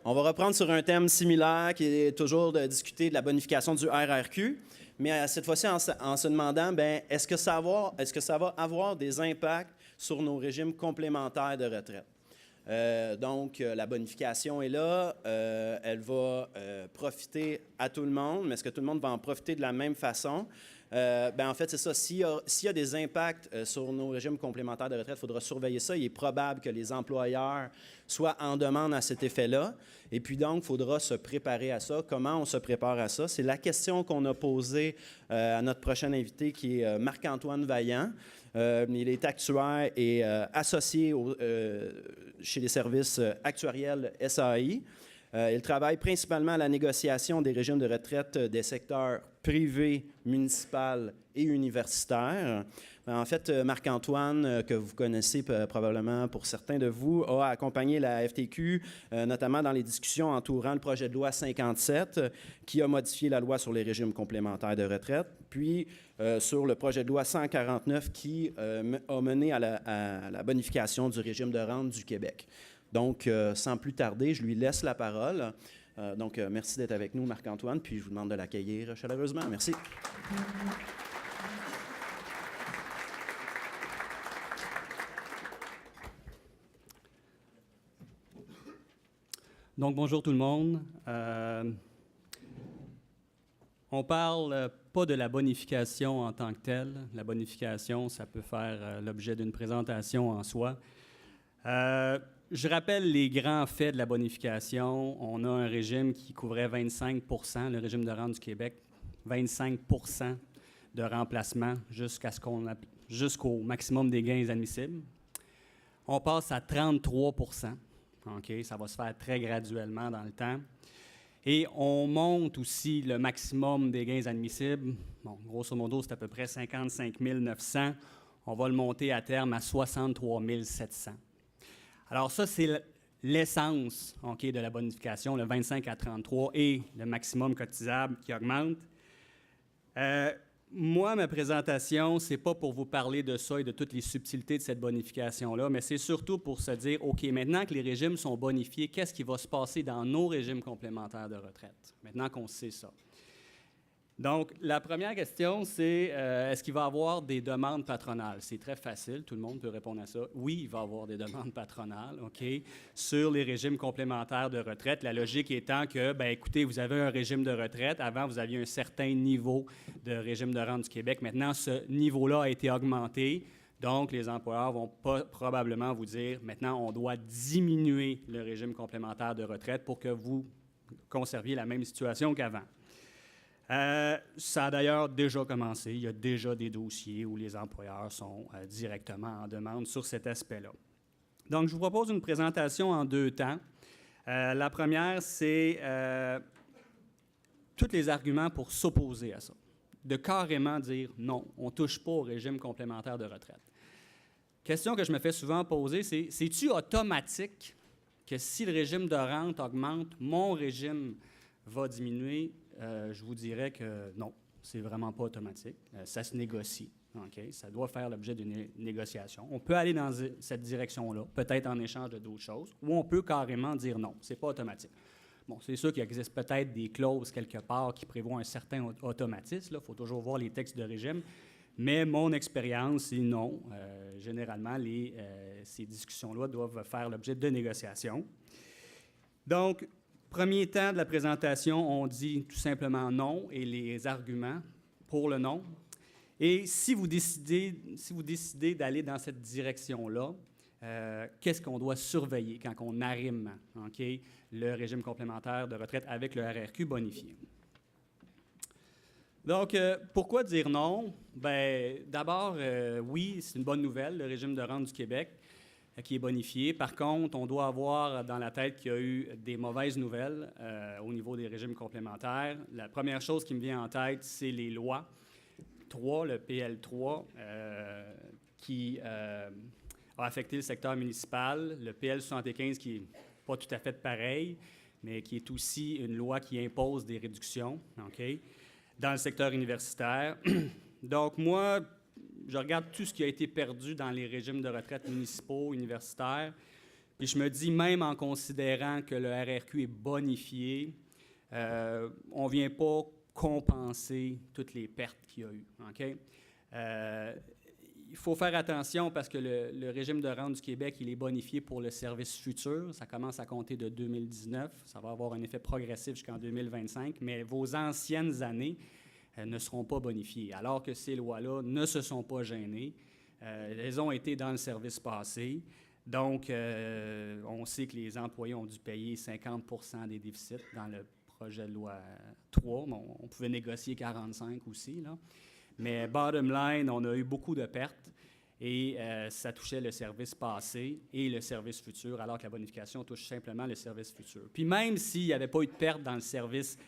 On va reprendre sur un thème similaire qui est toujours de discuter de la bonification du RRQ, mais cette fois-ci en se demandant, est-ce que ça va avoir des impacts sur nos régimes complémentaires de retraite? Donc, la bonification est là, elle va profiter à tout le monde, mais est-ce que tout le monde va en profiter de la même façon? En fait, c'est ça. S'il y a des impacts sur nos régimes complémentaires de retraite, il faudra surveiller ça. Il est probable que les employeurs soient en demande à cet effet-là. Et puis donc, il faudra se préparer à ça. Comment on se prépare à ça? C'est la question qu'on a posée à notre prochain invité, qui est Marc-Antoine Vaillant. Il est actuaire et associé chez les services actuariels SAI. Il travaille principalement à la négociation des régimes de retraite des secteurs privé, municipal et universitaire. En fait, Marc-Antoine, que vous connaissez probablement pour certains de vous, a accompagné la FTQ, notamment dans les discussions entourant le projet de loi 57, qui a modifié la loi sur les régimes complémentaires de retraite, puis sur le projet de loi 149 qui a mené à la bonification du régime de rente du Québec. Donc, sans plus tarder, je lui laisse la parole. Merci d'être avec nous, Marc-Antoine, puis je vous demande de l'accueillir chaleureusement. Merci. Donc, bonjour tout le monde. On parle pas de la bonification en tant que telle. La bonification, ça peut faire l'objet d'une présentation en soi. Je rappelle les grands faits de la bonification. On a un régime qui couvrait 25 %, le régime de rente du Québec, 25 % de remplacement jusqu'au maximum des gains admissibles. On passe à 33 %. Okay, ça va se faire très graduellement dans le temps. Et on monte aussi le maximum des gains admissibles. Bon, grosso modo, c'est à peu près 55 900. On va le monter à terme à 63 700. Alors ça, c'est l'essence de la bonification, le 25 à 33 et le maximum cotisable qui augmente. Moi, ma présentation, ce n'est pas pour vous parler de ça et de toutes les subtilités de cette bonification-là, mais c'est surtout pour se dire, OK, maintenant que les régimes sont bonifiés, qu'est-ce qui va se passer dans nos régimes complémentaires de retraite, maintenant qu'on sait ça? Donc, la première question, c'est est-ce qu'il va y avoir des demandes patronales? C'est très facile, tout le monde peut répondre à ça. Oui, il va y avoir des demandes patronales, OK, sur les régimes complémentaires de retraite. La logique étant que, écoutez, vous avez un régime de retraite. Avant, vous aviez un certain niveau de régime de rente du Québec. Maintenant, ce niveau-là a été augmenté. Donc, les employeurs vont probablement vous dire, maintenant, on doit diminuer le régime complémentaire de retraite pour que vous conserviez la même situation qu'avant. Ça a d'ailleurs déjà commencé. Il y a déjà des dossiers où les employeurs sont directement en demande sur cet aspect-là. Donc, je vous propose une présentation en deux temps. La première, c'est tous les arguments pour s'opposer à ça. De carrément dire non, on ne touche pas au régime complémentaire de retraite. Question que je me fais souvent poser, c'est-tu automatique que si le régime de rente augmente, mon régime va diminuer? Je vous dirais que non, c'est vraiment pas automatique. Ça se négocie. Okay? Ça doit faire l'objet d'une négociation. On peut aller dans cette direction-là, peut-être en échange de d'autres choses, ou on peut carrément dire non, c'est pas automatique. Bon, c'est sûr qu'il existe peut-être des clauses quelque part qui prévoient un certain automatisme. Il faut toujours voir les textes de régime. Mais mon expérience, c'est non. Généralement, ces discussions-là doivent faire l'objet de négociations. Donc, premier temps de la présentation, on dit tout simplement non et les arguments pour le non. Et si vous décidez d'aller dans cette direction-là, qu'est-ce qu'on doit surveiller quand on arrime le régime complémentaire de retraite avec le RRQ bonifié? Donc, pourquoi dire non? D'abord, oui, c'est une bonne nouvelle, le régime de rente du Québec qui est bonifié. Par contre, on doit avoir dans la tête qu'il y a eu des mauvaises nouvelles au niveau des régimes complémentaires. La première chose qui me vient en tête, c'est les lois 3, le PL3, qui a affecté le secteur municipal, le PL75 qui n'est pas tout à fait pareil, mais qui est aussi une loi qui impose des réductions, dans le secteur universitaire. Donc, moi, je regarde tout ce qui a été perdu dans les régimes de retraite municipaux, universitaires, Puis je me dis, même en considérant que le RRQ est bonifié, on ne vient pas compenser toutes les pertes qu'il y a eu. OK? Il faut faire attention parce que le régime de rente du Québec, il est bonifié pour le service futur. Ça commence à compter de 2019. Ça va avoir un effet progressif jusqu'en 2025, mais vos anciennes années ne seront pas bonifiées, alors que ces lois-là ne se sont pas gênées. Elles ont été dans le service passé. Donc, on sait que les employés ont dû payer 50 des déficits dans le projet de loi 3. Bon, on pouvait négocier 45 aussi, là. Mais bottom line, on a eu beaucoup de pertes et ça touchait le service passé et le service futur, alors que la bonification touche simplement le service futur. Puis même s'il n'y avait pas eu de perte dans le service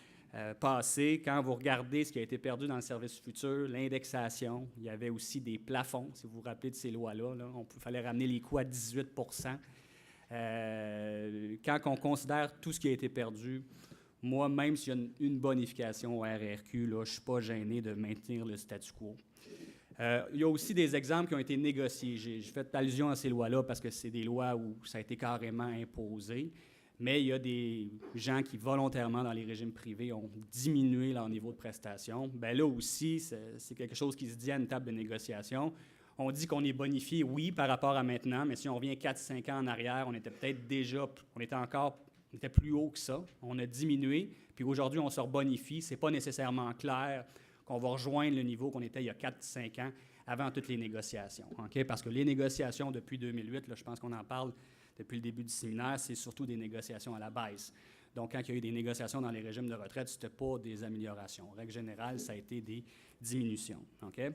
passé, quand vous regardez ce qui a été perdu dans le service futur, l'indexation, il y avait aussi des plafonds, si vous vous rappelez de ces lois-là, là, il fallait ramener les coûts à 18 quand on considère tout ce qui a été perdu, moi, même s'il y a une bonification au RRQ, là, je ne suis pas gêné de maintenir le statu quo. Il y a aussi des exemples qui ont été négociés. J'ai fait allusion à ces lois-là parce que c'est des lois où ça a été carrément imposé, mais il y a des gens qui, volontairement, dans les régimes privés, ont diminué leur niveau de prestation. Bien là aussi, c'est quelque chose qui se dit à une table de négociation. On dit qu'on est bonifié, oui, par rapport à maintenant, mais si on revient 4-5 ans en arrière, on était peut-être déjà, on était plus haut que ça. On a diminué, puis aujourd'hui, on se rebonifie. Ce n'est pas nécessairement clair qu'on va rejoindre le niveau qu'on était il y a 4-5 ans avant toutes les négociations. Okay? Parce que les négociations depuis 2008, là, je pense qu'on en parle depuis le début du séminaire, c'est surtout des négociations à la baisse. Donc, quand il y a eu des négociations dans les régimes de retraite, ce n'était pas des améliorations. En règle générale, ça a été des diminutions. Okay?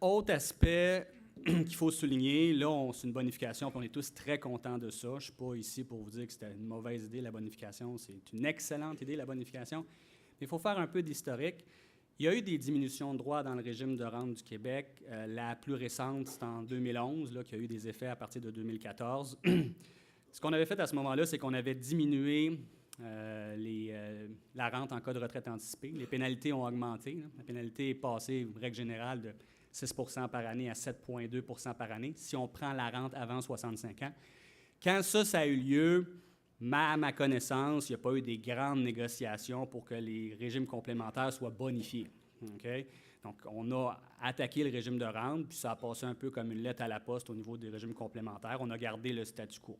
Autre aspect qu'il faut souligner, là, c'est une bonification, puis on est tous très contents de ça. Je ne suis pas ici pour vous dire que c'était une mauvaise idée, la bonification. C'est une excellente idée, la bonification. Mais il faut faire un peu d'historique. Il y a eu des diminutions de droits dans le régime de rente du Québec. La plus récente, c'est en 2011, là, qui a eu des effets à partir de 2014. Ce qu'on avait fait à ce moment-là, c'est qu'on avait diminué la rente en cas de retraite anticipée. Les pénalités ont augmenté. Là. La pénalité est passée, règle générale, de 6 par année à 7,2 par année, si on prend la rente avant 65 ans. Quand ça a eu lieu, à ma connaissance, il n'y a pas eu des grandes négociations pour que les régimes complémentaires soient bonifiés. Okay? Donc, on a attaqué le régime de rente, puis ça a passé un peu comme une lettre à la poste au niveau des régimes complémentaires. On a gardé le statu quo.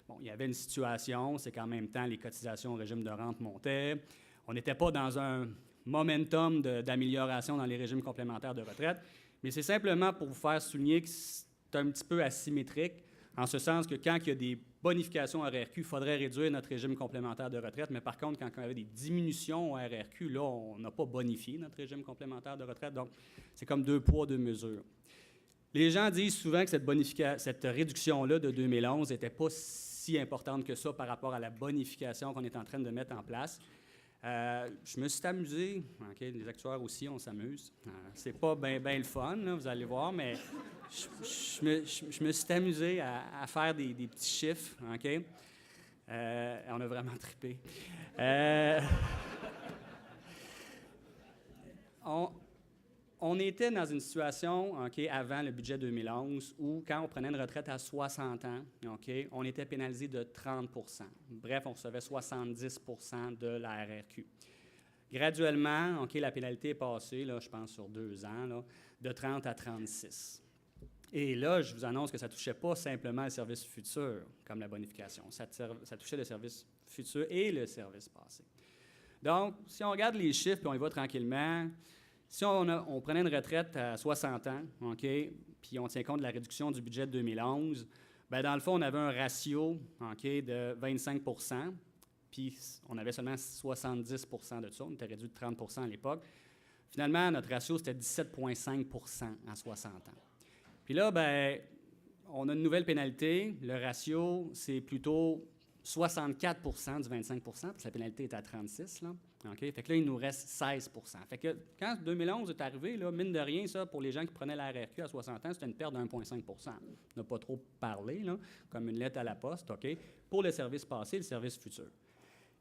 Bon, il y avait une situation, c'est qu'en même temps, les cotisations au régime de rente montaient. On n'était pas dans un momentum d'amélioration dans les régimes complémentaires de retraite, mais c'est simplement pour vous faire souligner que c'est un petit peu asymétrique, en ce sens que quand il y a des bonifications au RRQ, il faudrait réduire notre régime complémentaire de retraite, mais par contre, quand il y avait des diminutions au RRQ, là, on n'a pas bonifié notre régime complémentaire de retraite, donc c'est comme 2 poids, 2 mesures. Les gens disent souvent que cette réduction-là de 2011 n'était pas si importante que ça par rapport à la bonification qu'on est en train de mettre en place. Je me suis amusé, okay, les actuaires aussi, on s'amuse. C'est pas bien le fun, là, vous allez voir, mais je me suis amusé à faire des petits chiffres. Okay? On a vraiment trippé. On était dans une situation, avant le budget 2011, où quand on prenait une retraite à 60 ans, on était pénalisé de 30 %. Bref, on recevait 70 % de la RRQ. Graduellement, la pénalité est passée, là, je pense sur 2 ans, là, de 30 à 36. Et là, je vous annonce que ça ne touchait pas simplement le service futur, comme la bonification. Ça touchait le service futur et le service passé. Donc, si on regarde les chiffres, puis on y va tranquillement, si on prenait une retraite à 60 ans, puis on tient compte de la réduction du budget de 2011, bien, dans le fond, on avait un ratio de 25 %, puis on avait seulement 70 % de ça, on était réduit de 30 % à l'époque. Finalement, notre ratio, c'était 17,5 % à 60 ans. Puis là, bien, on a une nouvelle pénalité. Le ratio, c'est plutôt 64 % du 25 %, parce que la pénalité est à 36 là. Fait que là, il nous reste 16 %. Fait que quand 2011 est arrivé, là, mine de rien, ça, pour les gens qui prenaient la RRQ à 60 ans, c'était une perte de 1,5 %. On n'a pas trop parlé, là, comme une lettre à la poste, pour le service passé et le service futur.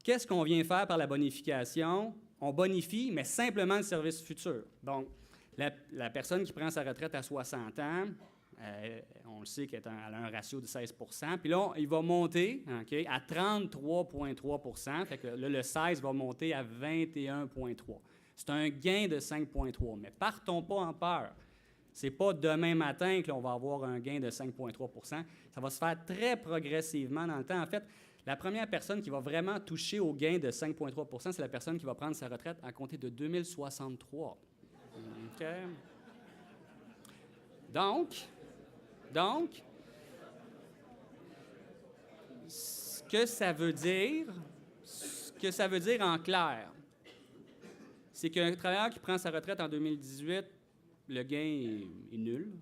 Qu'est-ce qu'on vient faire par la bonification? On bonifie, mais simplement le service futur. Donc, la personne qui prend sa retraite à 60 ans, on le sait qu'elle a un ratio de 16 %. Puis là, il va monter à 33,3 %. Fait que là, le 16 va monter à 21,3 %. C'est un gain de 5,3 %. Mais partons pas en peur. C'est pas demain matin que l'on va avoir un gain de 5,3 %. Ça va se faire très progressivement dans le temps. En fait, la première personne qui va vraiment toucher au gain de 5,3 %, c'est la personne qui va prendre sa retraite à compter de 2063. OK? Donc, ce que ça veut dire en clair, c'est qu'un travailleur qui prend sa retraite en 2018, le gain est nul.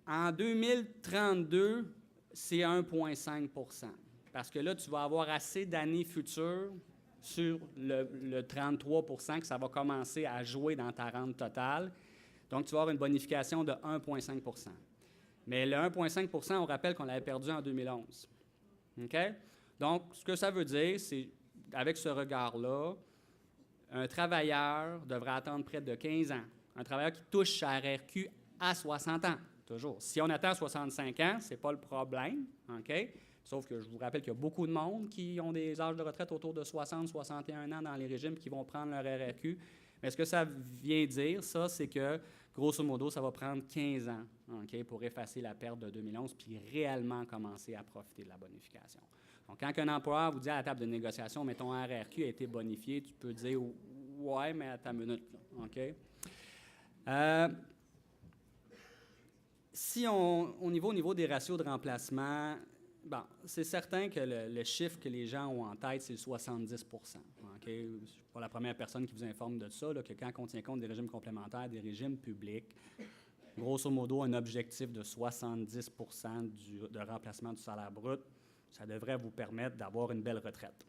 En 2032, c'est 1,5 %. Parce que là, tu vas avoir assez d'années futures sur le 33 % que ça va commencer à jouer dans ta rente totale. Donc, tu vas avoir une bonification de 1,5 %. Mais le 1,5 %, on rappelle qu'on l'avait perdu en 2011. OK? Donc, ce que ça veut dire, c'est, avec ce regard-là, un travailleur devrait attendre près de 15 ans. Un travailleur qui touche sa RRQ à 60 ans, toujours. Si on attend 65 ans, ce n'est pas le problème. OK? Sauf que je vous rappelle qu'il y a beaucoup de monde qui ont des âges de retraite autour de 60, 61 ans dans les régimes qui vont prendre leur RRQ. Mais ce que ça vient dire, ça, c'est que, grosso modo, ça va prendre 15 ans pour effacer la perte de 2011 puis réellement commencer à profiter de la bonification. Donc, quand un employeur vous dit à la table de négociation, mais ton RRQ a été bonifié, tu peux dire « ouais, mais à ta minute. » OK? Si au niveau des ratios de remplacement, bon, c'est certain que le chiffre que les gens ont en tête, c'est le 70 %. Okay? Je ne suis pas la première personne qui vous informe de ça, là, que quand on tient compte des régimes complémentaires, des régimes publics, grosso modo, un objectif de 70 % de remplacement du salaire brut, ça devrait vous permettre d'avoir une belle retraite.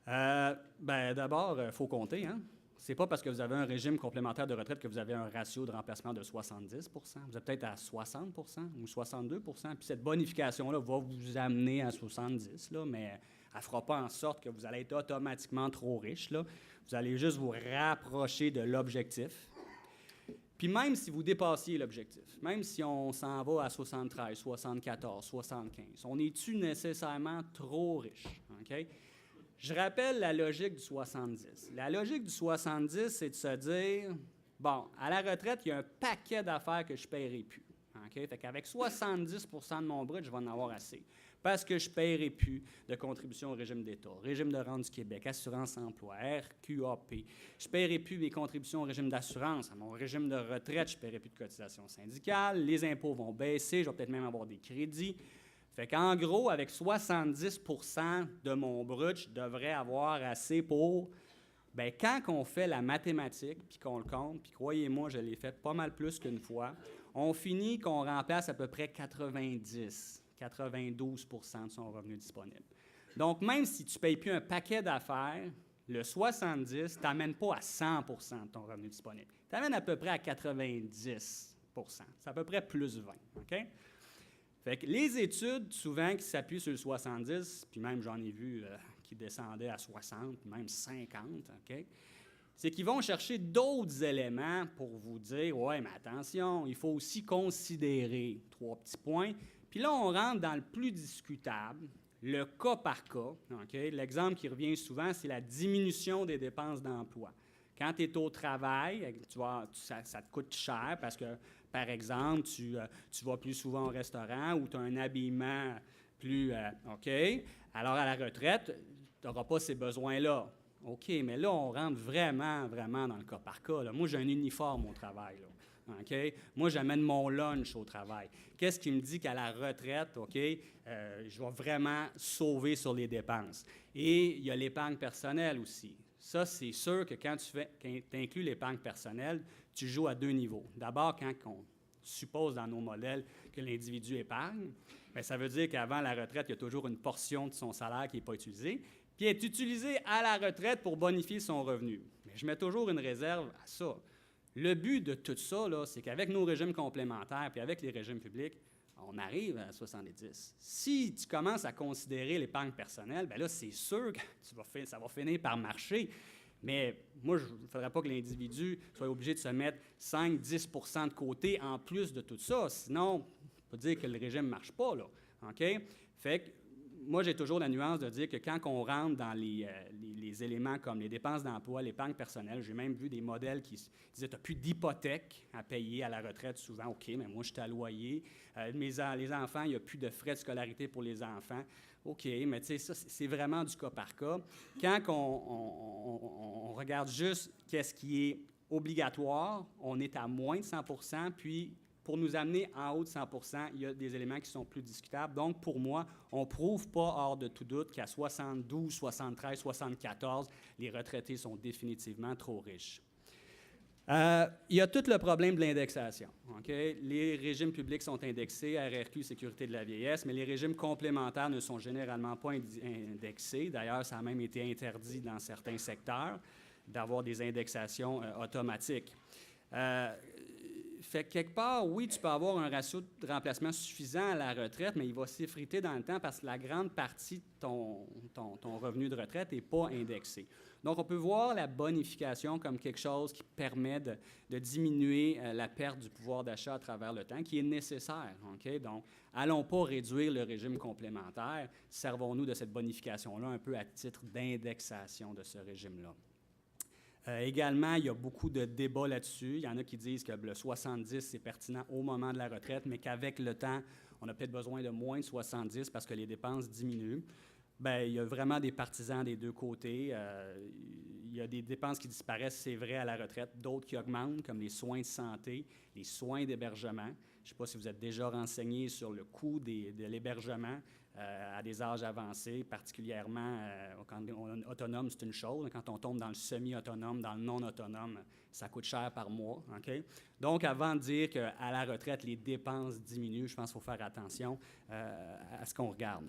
D'abord, il faut compter, hein? C'est pas parce que vous avez un régime complémentaire de retraite que vous avez un ratio de remplacement de 70 %. Vous êtes peut-être à 60 % ou 62 %. Puis cette bonification-là va vous amener à 70 %, mais elle ne fera pas en sorte que vous allez être automatiquement trop riche, là. Vous allez juste vous rapprocher de l'objectif. Puis même si vous dépassiez l'objectif, même si on s'en va à 73, 74, 75, on n'est-tu nécessairement trop riche? OK? Je rappelle la logique du 70. La logique du 70, c'est de se dire, bon, à la retraite, il y a un paquet d'affaires que je ne paierai plus. Okay? Fait qu'avec 70 % de mon brut, je vais en avoir assez. Parce que je ne paierai plus de contributions au régime d'État, régime de rente du Québec, assurance emploi, RQAP. Je ne paierai plus mes contributions au régime d'assurance. À mon régime de retraite, je ne paierai plus de cotisations syndicales. Les impôts vont baisser. Je vais peut-être même avoir des crédits. Fait qu'en gros, avec 70 % de mon brut, je devrais avoir assez pour... Bien, quand on fait la mathématique, puis qu'on le compte, puis croyez-moi, je l'ai fait pas mal plus qu'une fois, on finit qu'on remplace à peu près 92 % de son revenu disponible. Donc, même si tu ne payes plus un paquet d'affaires, le 70 ne t'amène pas à 100 % de ton revenu disponible. T'amène à peu près à 90 %. C'est à peu près plus 20 %. OK? Fait que les études, souvent, qui s'appuient sur le 70, puis même j'en ai vu qui descendaient à 60, même 50, OK? C'est qu'ils vont chercher d'autres éléments pour vous dire, ouais, mais attention, il faut aussi considérer 3 petits points. Puis là, on rentre dans le plus discutable, le cas par cas. OK? L'exemple qui revient souvent, c'est la diminution des dépenses d'emploi. Quand tu es au travail, ça te coûte cher parce que, par exemple, tu vas plus souvent au restaurant ou tu as un habillement plus... OK? Alors, à la retraite, tu n'auras pas ces besoins-là. OK, mais là, on rentre vraiment, vraiment dans le cas par cas. Là. Moi, j'ai un uniforme au travail. Là. OK? Moi, j'amène mon lunch au travail. Qu'est-ce qui me dit qu'à la retraite, OK, je vais vraiment sauver sur les dépenses? Et il y a l'épargne personnelle aussi. Ça, c'est sûr que quand tu inclus l'épargne personnelle, tu joues à 2 niveaux. D'abord, quand on suppose dans nos modèles que l'individu épargne, bien, ça veut dire qu'avant la retraite, il y a toujours une portion de son salaire qui n'est pas utilisée, puis est utilisée à la retraite pour bonifier son revenu. Mais je mets toujours une réserve à ça. Le but de tout ça, là, c'est qu'avec nos régimes complémentaires puis avec les régimes publics, on arrive à 70. Si tu commences à considérer l'épargne personnelle, bien là, c'est sûr que ça va finir par marcher. Mais moi, il ne faudrait pas que l'individu soit obligé de se mettre 5-10 % de côté en plus de tout ça. Sinon, on peut dire que le régime ne marche pas, là. OK? Fait que moi, j'ai toujours la nuance de dire que quand on rentre dans les éléments comme les dépenses d'emploi, l'épargne personnelle, j'ai même vu des modèles qui disaient tu n'as plus d'hypothèque à payer à la retraite souvent. OK, mais moi, je suis à loyer. Les enfants, il n'y a plus de frais de scolarité pour les enfants. OK, mais tu sais, ça, c'est vraiment du cas par cas. Quand on regarde juste qu'est-ce qui est obligatoire, on est à moins de 100 %, puis pour nous amener en haut de 100 %, il y a des éléments qui sont plus discutables. Donc, pour moi, on ne prouve pas hors de tout doute qu'à 72, 73, 74, les retraités sont définitivement trop riches. Il y a tout le problème de l'indexation. Okay? Les régimes publics sont indexés, RRQ, Sécurité de la vieillesse, mais les régimes complémentaires ne sont généralement pas indexés. D'ailleurs, ça a même été interdit dans certains secteurs d'avoir des indexations automatiques. Fait que quelque part, oui, tu peux avoir un ratio de remplacement suffisant à la retraite, mais il va s'effriter dans le temps parce que la grande partie de ton revenu de retraite n'est pas indexé. Donc, on peut voir la bonification comme quelque chose qui permet de diminuer la perte du pouvoir d'achat à travers le temps, qui est nécessaire. Okay? Donc, allons pas réduire le régime complémentaire, servons-nous de cette bonification-là un peu à titre d'indexation de ce régime-là. Également, il y a beaucoup de débats là-dessus. Il y en a qui disent que le 70, c'est pertinent au moment de la retraite, mais qu'avec le temps, on a peut-être besoin de moins de 70 parce que les dépenses diminuent. Bien, il y a vraiment des partisans des deux côtés. Il y a des dépenses qui disparaissent, c'est vrai, à la retraite, d'autres qui augmentent, comme les soins de santé, les soins d'hébergement. Je ne sais pas si vous êtes déjà renseigné sur le coût de l'hébergement à des âges avancés, particulièrement quand on est autonome, c'est une chose. Quand on tombe dans le semi-autonome, dans le non-autonome, ça coûte cher par mois. Okay? Donc, avant de dire qu'à la retraite, les dépenses diminuent, je pense qu'il faut faire attention à ce qu'on regarde.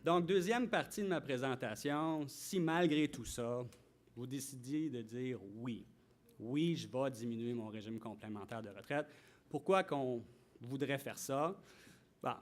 Donc, deuxième partie de ma présentation, si malgré tout ça, vous décidiez de dire oui, je vais diminuer mon régime complémentaire de retraite, pourquoi qu'on voudrait faire ça? Bon,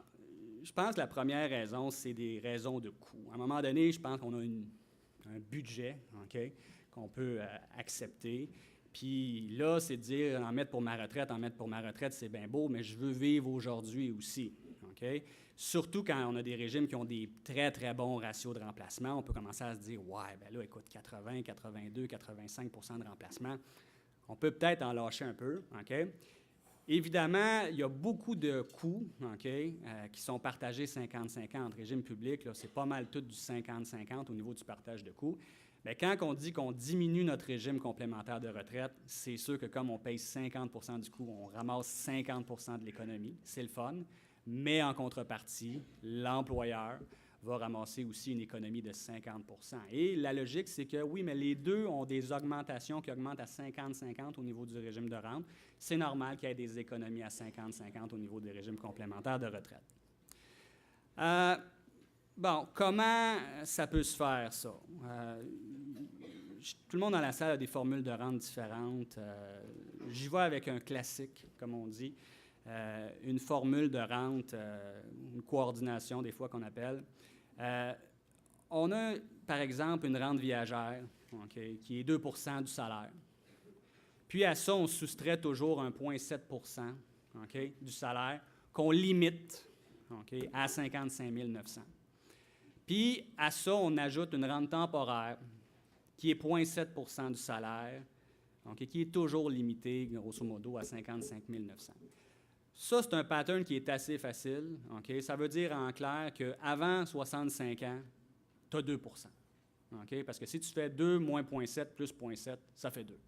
je pense que la première raison, c'est des raisons de coût. À un moment donné, je pense qu'on a un budget okay, qu'on peut accepter. Puis là, c'est de dire en mettre pour ma retraite, c'est bien beau, mais je veux vivre aujourd'hui aussi. Okay? Surtout quand on a des régimes qui ont des très, très bons ratios de remplacement, on peut commencer à se dire, ouais, ben là, écoute, 80, 82, 85 % de remplacement, on peut peut-être en lâcher un peu. Okay? Évidemment, il y a beaucoup de coûts qui sont partagés 50-50. Régime public, c'est pas mal tout du 50-50 au niveau du partage de coûts. Mais quand on dit qu'on diminue notre régime complémentaire de retraite, c'est sûr que comme on paye 50 % du coût, on ramasse 50 % de l'économie. C'est le fun. Mais en contrepartie, l'employeur va ramasser aussi une économie de 50 %. Et la logique, c'est que oui, mais les deux ont des augmentations qui augmentent à 50-50 au niveau du régime de rente. C'est normal qu'il y ait des économies à 50-50 au niveau des régimes complémentaires de retraite. Bon, comment ça peut se faire, ça? Tout le monde dans la salle a des formules de rente différentes. J'y vais avec un classique, comme on dit. Une formule de rente, une coordination des fois qu'on appelle. On a, par exemple, une rente viagère qui est 2 % du salaire. Puis à ça, on soustrait toujours 1,7 % du salaire qu'on limite à 55 900. Puis à ça, on ajoute une rente temporaire qui est 0,7 % du salaire, qui est toujours limitée, grosso modo, à 55 900. Ça, c'est un pattern qui est assez facile. Ça veut dire en clair qu'avant 65 ans, tu as 2 %. Parce que si tu fais 2 moins 0,7 plus 0,7, ça fait 2.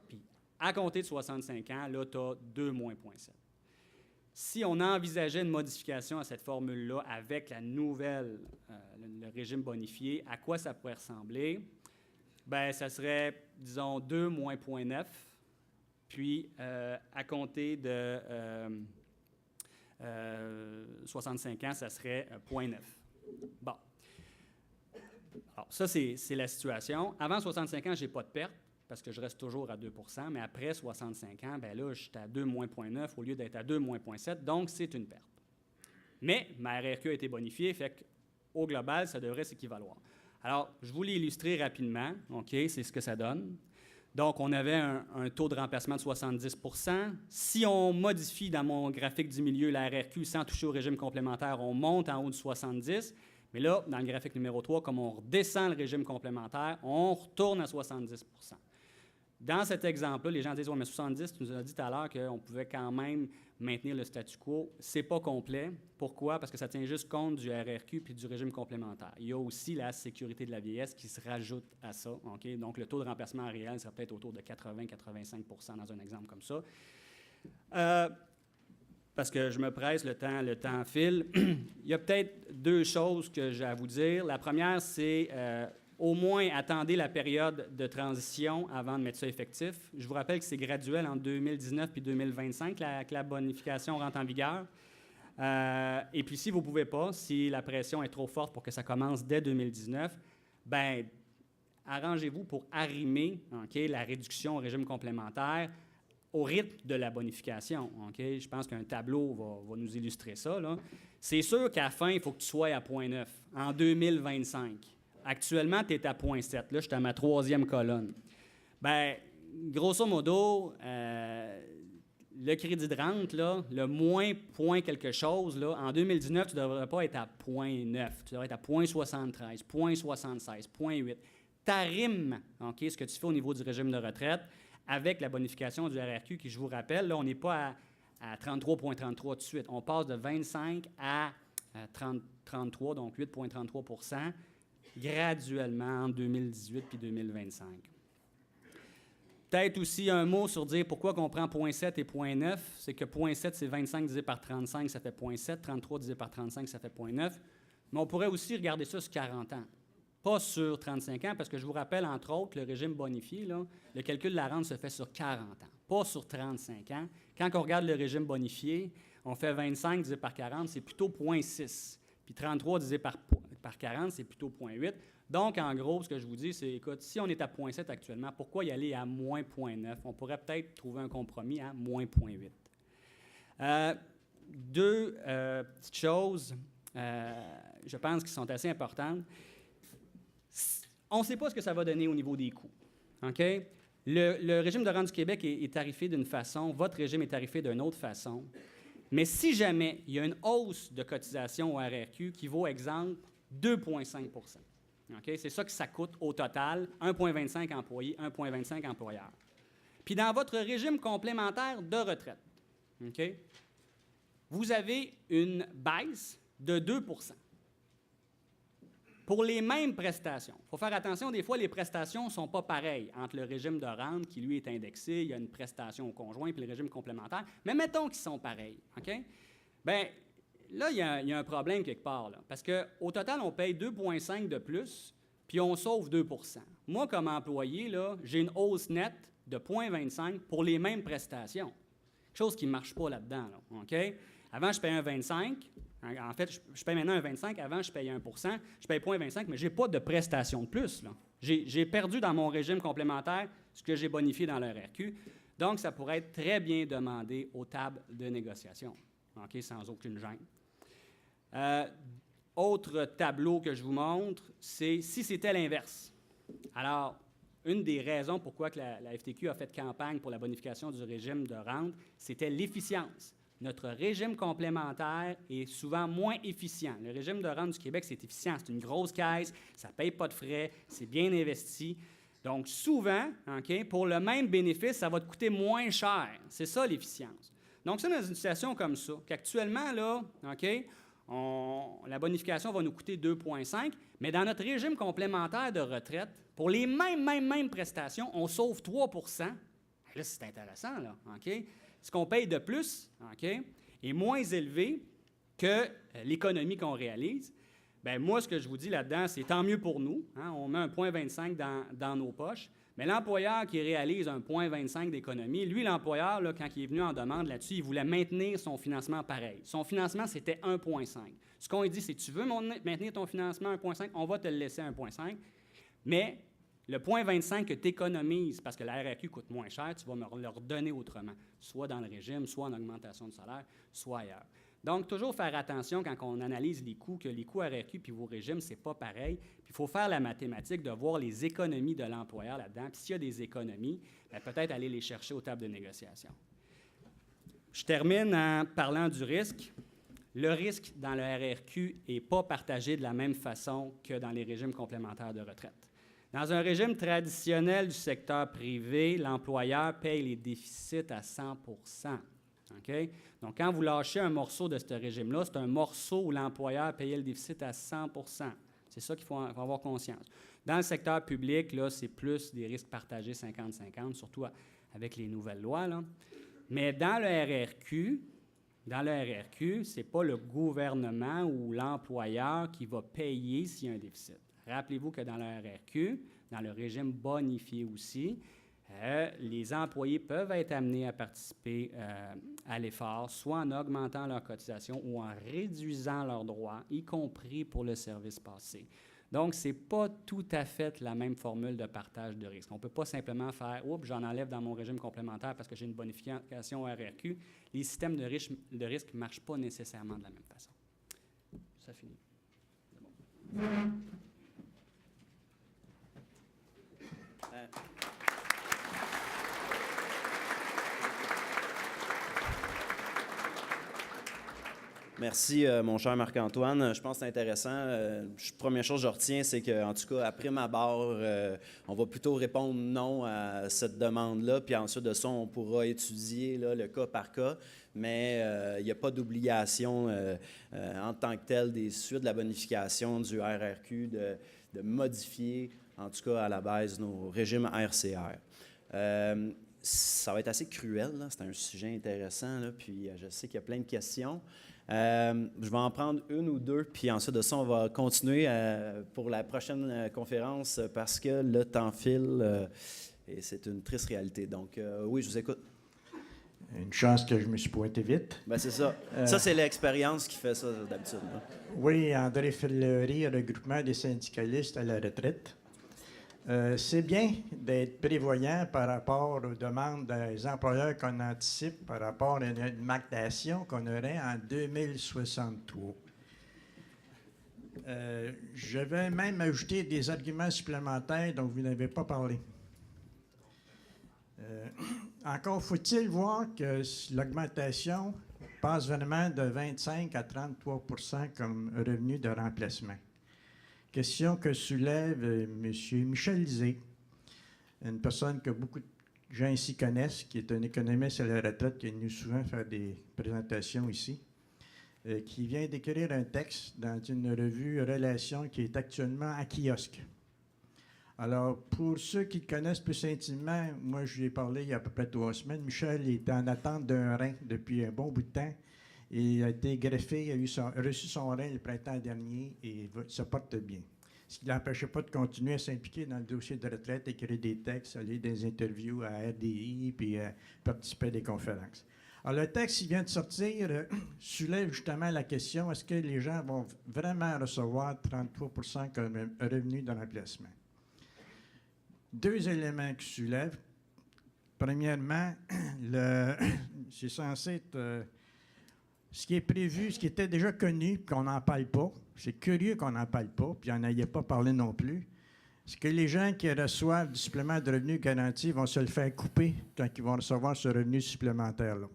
Puis, à compter de 65 ans, là, tu as 2 moins 0,7. Si on envisageait une modification à cette formule-là avec la nouvelle, le régime bonifié, à quoi ça pourrait ressembler? Bien, ça serait, disons, 2 moins 0,9. Puis, à compter de 65 ans, ça serait 0,9. Bon. Alors, ça, c'est la situation. Avant 65 ans, je n'ai pas de perte parce que je reste toujours à 2 %, mais après 65 ans, bien là, je suis à 2 moins 0,9 au lieu d'être à 2 moins 0,7, donc c'est une perte. Mais ma RRQ a été bonifiée, fait qu'au global, ça devrait s'équivaloir. Alors, je vous l'ai illustré rapidement, OK, c'est ce que ça donne. Donc, on avait un taux de remplacement de 70 %. Si on modifie dans mon graphique du milieu la RRQ sans toucher au régime complémentaire, on monte en haut de 70. Mais là, dans le graphique numéro 3, comme on redescend le régime complémentaire, on retourne à 70 %. Dans cet exemple-là, les gens disent « Oui, mais 70, tu nous as dit tout à l'heure qu'on pouvait quand même maintenir le statu quo. » Ce n'est pas complet. Pourquoi? Parce que ça tient juste compte du RRQ puis du régime complémentaire. Il y a aussi la sécurité de la vieillesse qui se rajoute à ça. Okay? Donc, le taux de remplacement réel serait peut-être autour de 80-85 % dans un exemple comme ça. Parce que je me presse, le temps file. Il y a peut-être deux choses que j'ai à vous dire. La première, c'est au moins attendez la période de transition avant de mettre ça effectif. Je vous rappelle que c'est graduel en 2019 puis 2025 que la bonification rentre en vigueur. Et puis, si vous ne pouvez pas, si la pression est trop forte pour que ça commence dès 2019, bien, arrangez-vous pour arrimer la réduction au régime complémentaire au rythme de la bonification. Je pense qu'un tableau va nous illustrer ça. C'est sûr qu'à la fin, il faut que tu sois à 0,9 en 2025. Actuellement, tu es à 0,7. Là, je suis à ma 3e colonne. Bien, grosso modo, le crédit de rente, là, le moins point quelque chose, là, en 2019, tu ne devrais pas être à 0,9. Tu devrais être à 0,73, 0,76, 0,8. Tu arrimes ce que tu fais au niveau du régime de retraite avec la bonification du RRQ, qui, je vous rappelle, là, on n'est pas à 33,33 tout de suite. On passe de 25 à 33, donc 8,33 % graduellement en 2018 puis 2025. Peut-être aussi un mot sur dire pourquoi on prend 0,7 et 0,9. C'est que 0,7, c'est 25 divisé par 35, ça fait 0,7. 33 divisé par 35, ça fait 0,9. Mais on pourrait aussi regarder ça sur 40 ans. Pas sur 35 ans, parce que je vous rappelle, entre autres, le régime bonifié, là, le calcul de la rente se fait sur 40 ans, pas sur 35 ans. Quand on regarde le régime bonifié, on fait 25 divisé par 40, c'est plutôt 0,6. Puis 33 divisé par 40, c'est plutôt 0,8. Donc, en gros, ce que je vous dis, c'est, écoute, si on est à 0,7 actuellement, pourquoi y aller à moins 0,9? On pourrait peut-être trouver un compromis à moins 0,8. Deux petites choses, je pense, qui sont assez importantes. On ne sait pas ce que ça va donner au niveau des coûts. Okay? Le régime de rente du Québec est tarifé d'une façon, votre régime est tarifé d'une autre façon. Mais si jamais il y a une hausse de cotisation au RRQ qui vaut, exemple, 2,5 %. Okay? C'est ça que ça coûte au total, 1,25 employés, 1,25 employeurs. Puis dans votre régime complémentaire de retraite, okay? Vous avez une baisse de 2 % pour les mêmes prestations. Il faut faire attention, des fois, les prestations ne sont pas pareilles entre le régime de rente, qui, lui, est indexé, il y a une prestation au conjoint, puis le régime complémentaire, mais mettons qu'ils sont pareils. OK? Bien, là, il y a un problème quelque part, là, parce qu'au total, on paye 2,5 de plus, puis on sauve 2 %. Moi, comme employé, là, j'ai une hausse nette de 0,25 pour les mêmes prestations. Quelque chose qui ne marche pas là-dedans. Là, OK? Avant, je payais un 25. En fait, je paye maintenant un 25. Avant, je payais 1 %. Je paye 0,25, mais je n'ai pas de prestation de plus. J'ai perdu dans mon régime complémentaire ce que j'ai bonifié dans le RRQ. Donc, ça pourrait être très bien demandé aux tables de négociation, okay, sans aucune gêne. Autre tableau que je vous montre, c'est si c'était l'inverse. Alors, une des raisons pourquoi que la FTQ a fait campagne pour la bonification du régime de rente, c'était l'efficience. Notre régime complémentaire est souvent moins efficient. Le régime de rente du Québec, c'est efficient. C'est une grosse caisse, ça ne paye pas de frais, c'est bien investi. Donc, souvent, okay, pour le même bénéfice, ça va te coûter moins cher. C'est ça, l'efficience. Donc, c'est dans une situation comme ça, qu'actuellement, là, okay, la bonification va nous coûter 2,5, mais dans notre régime complémentaire de retraite, pour les mêmes prestations, on sauve 3 %. Là, c'est intéressant, là, OK? Ce qu'on paye de plus, okay, est moins élevé que l'économie qu'on réalise. Bien, moi, ce que je vous dis là-dedans, c'est tant mieux pour nous. Hein, on met un 0,25 dans nos poches. Mais l'employeur qui réalise un 0,25 d'économie, lui, l'employeur, là, quand il est venu en demande là-dessus, il voulait maintenir son financement pareil. Son financement, c'était 1,5. Ce qu'on lui dit, c'est tu veux maintenir ton financement 1,5, on va te le laisser 1,5. Mais le 0,25 que tu économises, parce que la RRQ coûte moins cher, tu vas me le redonner autrement, soit dans le régime, soit en augmentation de salaire, soit ailleurs. Donc, toujours faire attention quand on analyse les coûts, que les coûts RRQ puis vos régimes, ce n'est pas pareil. Puis il faut faire la mathématique de voir les économies de l'employeur là-dedans. Puis s'il y a des économies, bien, peut-être aller les chercher aux tables de négociation. Je termine en parlant du risque. Le risque dans le RRQ n'est pas partagé de la même façon que dans les régimes complémentaires de retraite. Dans un régime traditionnel du secteur privé, l'employeur paye les déficits à 100 %. Okay? Donc, quand vous lâchez un morceau de ce régime-là, c'est un morceau où l'employeur payait le déficit à 100 %. C'est ça qu'il faut avoir conscience. Dans le secteur public, là, c'est plus des risques partagés 50-50, surtout avec les nouvelles lois, là. Mais dans le RRQ, ce n'est pas le gouvernement ou l'employeur qui va payer s'il y a un déficit. Rappelez-vous que dans le RRQ, dans le régime bonifié aussi, les employés peuvent être amenés à participer à l'effort, soit en augmentant leur cotisation ou en réduisant leurs droits, y compris pour le service passé. Donc, ce n'est pas tout à fait la même formule de partage de risque. On ne peut pas simplement faire « Oups, j'en enlève dans mon régime complémentaire parce que j'ai une bonification au RRQ ». Les systèmes de risque ne marchent pas nécessairement de la même façon. Ça finit. C'est bon. Merci, mon cher Marc-Antoine. Je pense que c'est intéressant. Première chose que je retiens, c'est qu'en tout cas, après ma barre, on va plutôt répondre non à cette demande-là. Puis ensuite de ça, on pourra étudier là, le cas par cas. Mais il n'y a pas d'obligation en tant que telle des suites de la bonification du RRQ de modifier, en tout cas à la base, nos régimes RCR. Ça va être assez cruel, là. C'est un sujet intéressant, là, puis je sais qu'il y a plein de questions. Je vais en prendre une ou deux, puis ensuite de ça, on va continuer pour la prochaine conférence parce que le temps file et c'est une triste réalité. Donc, oui, je vous écoute. Une chance que je me suis pointé vite. Bien, c'est ça. Ça, c'est l'expérience qui fait ça d'habitude. Là. Oui, André Fillery, regroupement des syndicalistes à la retraite. C'est bien d'être prévoyant par rapport aux demandes des employeurs qu'on anticipe par rapport à une augmentation qu'on aurait en 2063. Je vais même ajouter des arguments supplémentaires dont vous n'avez pas parlé. Encore faut-il voir que l'augmentation passe vraiment de 25 à 33 % comme revenu de remplacement. Question que soulève M. Michel Lisée, une personne que beaucoup de gens ici connaissent, qui est un économiste à la retraite, qui est venu souvent faire des présentations ici, qui vient d'écrire un texte dans une revue Relations qui est actuellement à kiosque. Alors, pour ceux qui le connaissent plus intimement, moi, je lui ai parlé il y a à peu près 3 semaines. Michel est en attente d'un rein depuis un bon bout de temps. Il a été greffé, il a reçu son rein le printemps dernier et se porte bien. Ce qui ne l'empêchait pas de continuer à s'impliquer dans le dossier de retraite, écrire des textes, aller des interviews à RDI, puis participer à des conférences. Alors, le texte qui vient de sortir soulève justement la question, est-ce que les gens vont vraiment recevoir 33 % comme revenu de remplacement? 2 éléments qui soulèvent. Premièrement, c'est censé être... ce qui est prévu, ce qui était déjà connu, qu'on n'en parle pas, c'est curieux qu'on n'en parle pas, puis on n'en ait pas parlé non plus, c'est que les gens qui reçoivent du supplément de revenu garanti vont se le faire couper quand ils vont recevoir ce revenu supplémentaire-là.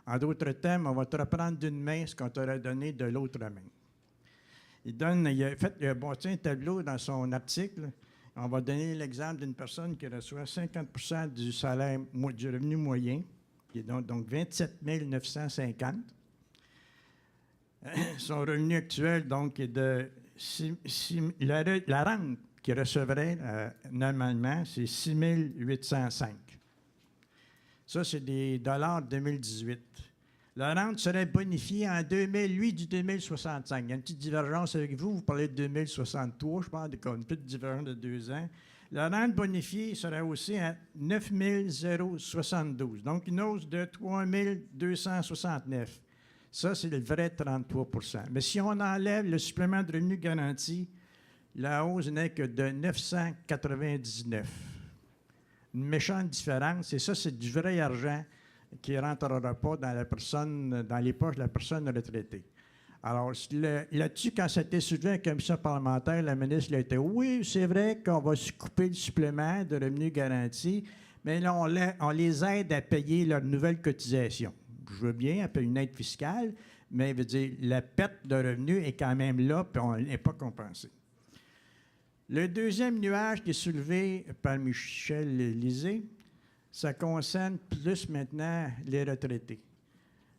En d'autres termes, on va te reprendre d'une main ce qu'on t'aurait donné de l'autre main. Il a bâti un tableau dans son article. On va donner l'exemple d'une personne qui reçoit 50 % du salaire, du revenu moyen, qui est donc 27 950. Son revenu actuel, donc, est de... la rente qu'il recevrait normalement, c'est 6 805. Ça, c'est des dollars 2018. La rente serait bonifiée en 2008 du 2065. Il y a une petite divergence avec vous. Vous parlez de 2063, je pense, une petite différence de 2 ans. La rente bonifiée serait aussi à 9 072. Donc, une hausse de 3 269. Ça, c'est le vrai 33 %. Mais si on enlève le supplément de revenu garanti, la hausse n'est que de 999. Une méchante différence. Et ça, c'est du vrai argent qui ne rentrera pas dans les poches de la personne retraitée. Alors, là-dessus, quand ça a été soulevé à la commission parlementaire, la ministre a été « Oui, c'est vrai qu'on va se couper le supplément de revenus garantis, mais là, on les aide à payer leur nouvelle cotisation. » Je veux bien, à payer une aide fiscale, mais veut dire, la perte de revenus est quand même là, puis on n'est pas compensé. Le deuxième nuage qui est soulevé par Michel Lisée, ça concerne plus maintenant les retraités.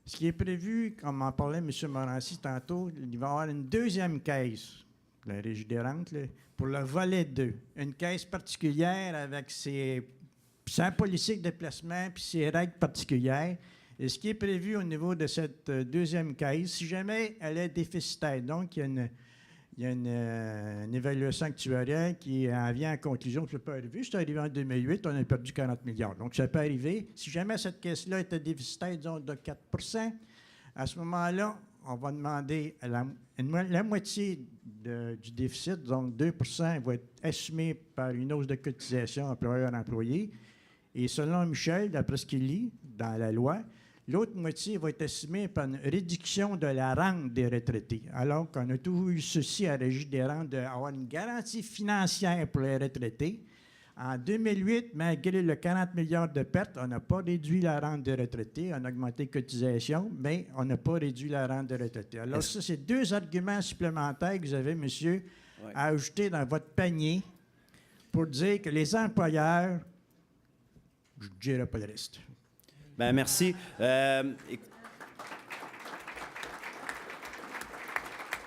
Ce qui est prévu, comme en parlait M. Morancy tantôt, il va y avoir une deuxième caisse, la Régie des rentes, là, pour le volet 2. Une caisse particulière avec sa politique de placement puis ses règles particulières. Et ce qui est prévu au niveau de cette deuxième caisse, si jamais elle est déficitaire, donc il y a une évaluation actuarielle qui en vient à conclusion que ça peut arriver. C'est arrivé en 2008, on a perdu 40 milliards. Donc, ça peut arriver. Si jamais cette caisse-là était déficitaire, disons, de 4 à ce moment-là, on va demander la moitié du déficit, donc 2 va être assumé par une hausse de cotisation employeur-employé. Et selon Michel, d'après ce qu'il lit dans la loi, l'autre moitié va être assumée par une réduction de la rente des retraités. Alors qu'on a toujours eu ceci à la Régie des rentes d'avoir une garantie financière pour les retraités. En 2008, malgré le 40 milliards de pertes, on n'a pas réduit la rente des retraités. On a augmenté les cotisations, mais on n'a pas réduit la rente des retraités. Alors ça, c'est deux arguments supplémentaires que vous avez, monsieur, à ajouter dans votre panier pour dire que les employeurs, je ne dirai pas le reste. Bien, merci.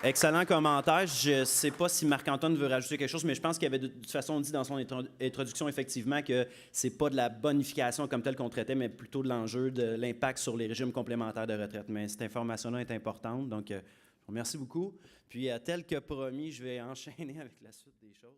Excellent commentaire. Je ne sais pas si Marc-Antoine veut rajouter quelque chose, mais je pense qu'il avait de toute façon dit dans son introduction, effectivement, que ce n'est pas de la bonification comme telle qu'on traitait, mais plutôt de l'enjeu de l'impact sur les régimes complémentaires de retraite. Mais cette information-là est importante, donc je vous remercie beaucoup. Puis, tel que promis, je vais enchaîner avec la suite des choses.